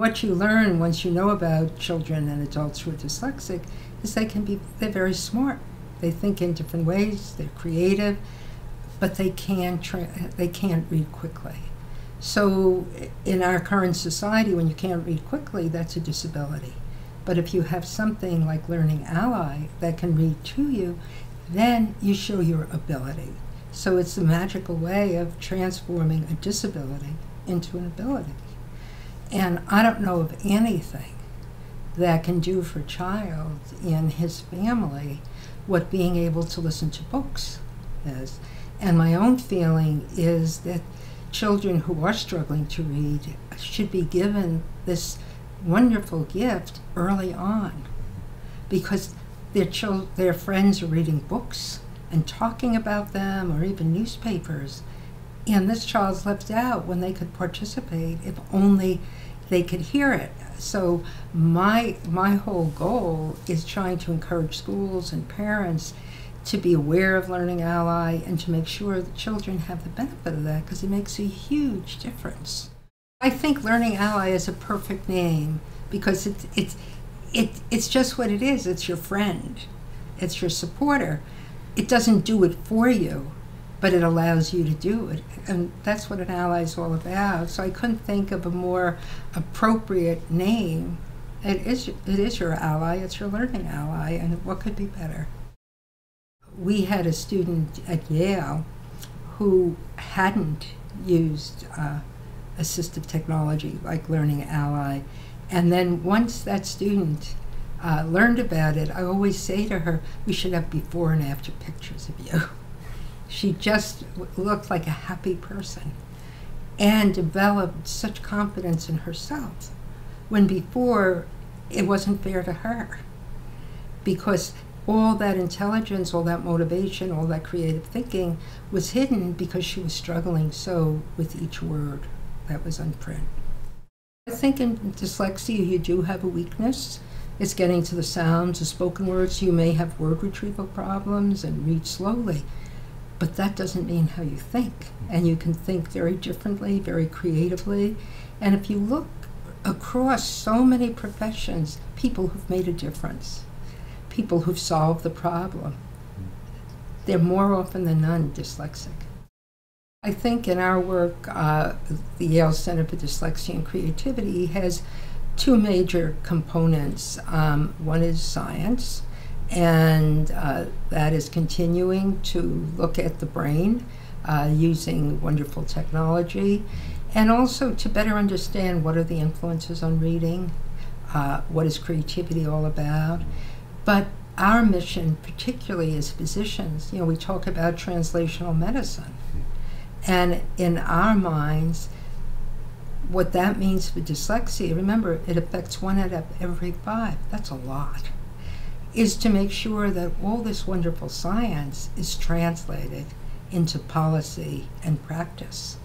What you learn once you know about children and adults who are dyslexic is they're very smart. They think in different ways, they're creative, but they can't read quickly. So in our current society, when you can't read quickly, that's a disability. But if you have something like Learning Ally that can read to you, then you show your ability. So it's a magical way of transforming a disability into an ability. And I don't know of anything that can do for a child in his family what being able to listen to books is. And my own feeling is that children who are struggling to read should be given this wonderful gift early on, because their friends are reading books and talking about them, or even newspapers, and this child's left out when they could participate if only they could hear it. So my whole goal is trying to encourage schools and parents to be aware of Learning Ally and to make sure that children have the benefit of that, because it makes a huge difference. I think Learning Ally is a perfect name because it's just what it is. It's your friend. It's your supporter. It doesn't do it for you, but it allows you to do it. And that's what an ally is all about. So I couldn't think of a more appropriate name. It is your ally, it's your learning ally, and what could be better? We had a student at Yale who hadn't used assistive technology like Learning Ally. And then once that student learned about it, I always say to her, we should have before and after pictures of you. She just looked like a happy person and developed such confidence in herself, when before it wasn't fair to her, because all that intelligence, all that motivation, all that creative thinking was hidden because she was struggling so with each word that was on print. I think in dyslexia you do have a weakness. It's getting to the sounds, the spoken words. You may have word retrieval problems and read slowly, but that doesn't mean how you think. And you can think very differently, very creatively. And if you look across so many professions, people who've made a difference, people who've solved the problem, they're more often than none dyslexic. I think in our work, the Yale Center for Dyslexia and Creativity has two major components. One is science, and that is continuing to look at the brain using wonderful technology, and also to better understand what are the influences on reading, what is creativity all about. But our mission, particularly as physicians, we talk about translational medicine. And in our minds, what that means for dyslexia, remember, it affects 1 out of every 5, that's a lot, is to make sure that all this wonderful science is translated into policy and practice.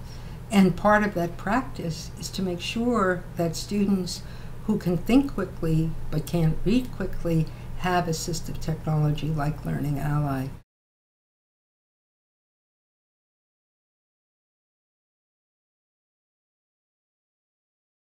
And part of that practice is to make sure that students who can think quickly but can't read quickly have assistive technology like Learning Ally.